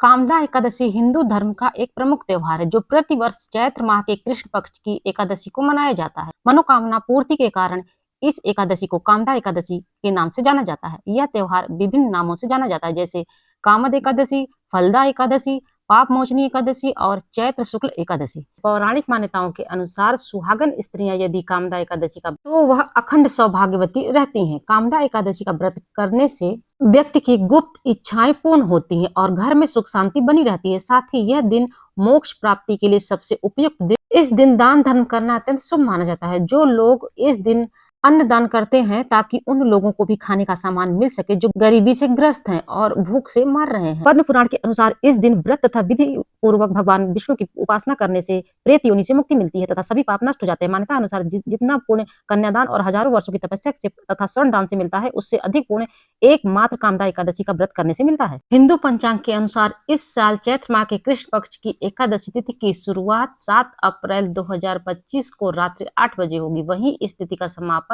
कामदा एकादशी हिंदू धर्म का एक प्रमुख त्योहार है जो प्रतिवर्ष चैत्र माह के कृष्ण पक्ष की एकादशी को मनाया जाता है। मनोकामना पूर्ति के कारण इस एकादशी को कामदा एकादशी के नाम से जाना जाता है। यह त्योहार विभिन्न नामों से जाना जाता है, जैसे कामद एकादशी, फलदा एकादशी, पाप मोचनी एकादशी और चैत्र शुक्ल एकादशी। पौराणिक मान्यताओं के अनुसार सुहागन स्त्रियां यदि कामदा एकादशी का तो वह अखंड सौभाग्यवती रहती हैं। कामदा एकादशी का व्रत करने से व्यक्ति की गुप्त इच्छाएं पूर्ण होती हैं और घर में सुख शांति बनी रहती है। साथ ही यह दिन मोक्ष प्राप्ति के लिए सबसे उपयुक्त दिन। इस दिन दान धर्म करना अत्यंत शुभ माना जाता है। जो लोग इस दिन अन्न दान करते हैं ताकि उन लोगों को भी खाने का सामान मिल सके जो गरीबी से ग्रस्त हैं और भूख से मर रहे हैं। पद्म पुराण के अनुसार इस दिन व्रत तथा विधि पूर्वक भगवान विष्णु की उपासना करने से प्रेत योनि से मुक्ति मिलती है तथा सभी पाप नष्ट हो जाते हैं। मान्यता अनुसार जितना पुण्य कन्यादान और हजारों वर्षों की तपस्या से तथा स्वर्ण दान से मिलता है, उससे अधिक पुण्य एकमात्र कामदा एकादशी का व्रत करने से मिलता है। हिंदू पंचांग के अनुसार इस साल चैत्र माह के कृष्ण पक्ष की एकादशी तिथि की शुरुआत 7 अप्रैल 2025 को रात्रि 8 बजे होगी। वहीं इस तिथि का समापन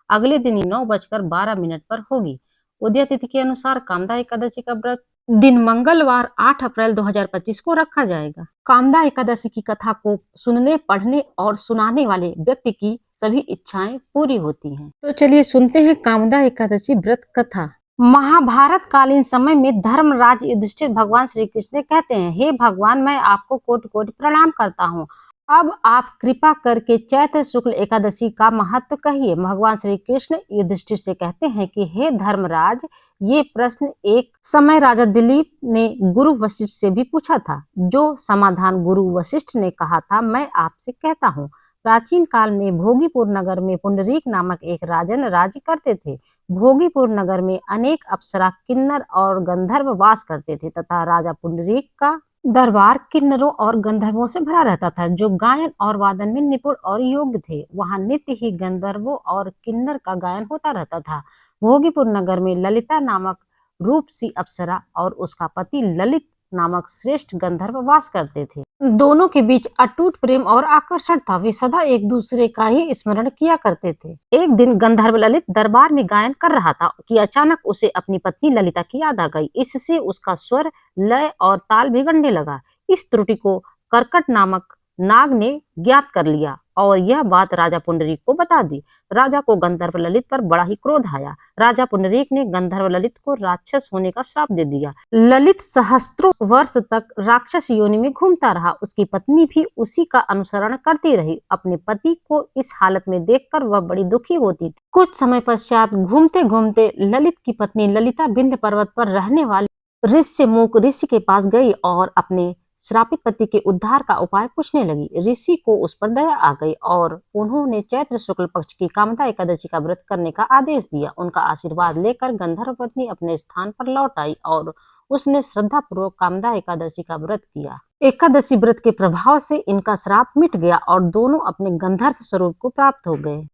अगले दिन 9:12 पर होगी। उदय तिथि के अनुसार कामदा एकादशी का व्रत दिन मंगलवार 8 अप्रैल 2025 को रखा जाएगा। कामदा एकादशी की कथा को सुनने, पढ़ने और सुनाने वाले व्यक्ति की सभी इच्छाएं पूरी होती हैं। तो चलिए सुनते हैं कामदा एकादशी व्रत कथा। महाभारत कालीन समय में धर्मराज युधिष्ठिर भगवान श्री कृष्ण कहते हैं, हे भगवान, मैं आपको कोटि कोटि प्रणाम करता हूँ। अब आप कृपा करके चैत्र शुक्ल एकादशी का महत्व कहिए। भगवान श्री कृष्ण युधिष्ठिर से कहते हैं कि हे धर्मराज, ये प्रश्न एक समय राजा दिलीप ने गुरु वशिष्ठ से भी पूछा था। जो समाधान गुरु वशिष्ठ ने कहा था, मैं आपसे कहता हूँ। प्राचीन काल में भोगीपुर नगर में पुंडरीक नामक एक राजन राज्य करते थे। भोगीपुर नगर में अनेक अप्सरा, किन्नर और गंधर्व वास करते थे तथा राजा पुंडरीक का दरबार किन्नरों और गंधर्वों से भरा रहता था जो गायन और वादन में निपुण और योग्य थे। वहां नित्य ही गंधर्वों और किन्नर का गायन होता रहता था। भोगीपुर नगर में ललिता नामक रूपसी अप्सरा और उसका पति ललित नामक श्रेष्ठ गंधर्व वास करते थे। दोनों के बीच अटूट प्रेम और आकर्षण था। वे सदा एक दूसरे का ही स्मरण किया करते थे। एक दिन गंधर्व ललित दरबार में गायन कर रहा था कि अचानक उसे अपनी पत्नी ललिता की याद आ गई। इससे उसका स्वर, लय और ताल बिगड़ने लगा। इस त्रुटि को कर्कट नामक नाग ने ज्ञात कर लिया और यह बात राजा पुंडरीक को बता दी। राजा को गंधर्व ललित पर बड़ा ही क्रोध आया। राजा पुंडरीक ने गंधर्व ललित को राक्षस होने का श्राप दे दिया। ललित सहस्त्रों वर्ष तक राक्षस योनि में घूमता रहा। उसकी पत्नी भी उसी का अनुसरण करती रही। अपने पति को इस हालत में देखकर वह बड़ी दुखी होती थी। कुछ समय पश्चात घूमते घूमते ललित की पत्नी ललिता विंध्य पर्वत पर रहने वाले ऋष्यमुख ऋषि के पास गई और अपने श्रापित पति के उद्धार का उपाय पूछने लगी। ऋषि को उस पर दया आ गई और उन्होंने चैत्र शुक्ल पक्ष की कामदा एकादशी का व्रत करने का आदेश दिया। उनका आशीर्वाद लेकर गंधर्व पत्नी अपने स्थान पर लौट आई और उसने श्रद्धा पूर्वक कामदा एकादशी का व्रत किया। एकादशी व्रत के प्रभाव से इनका श्राप मिट गया और दोनों अपने गंधर्व स्वरूप को प्राप्त हो गए।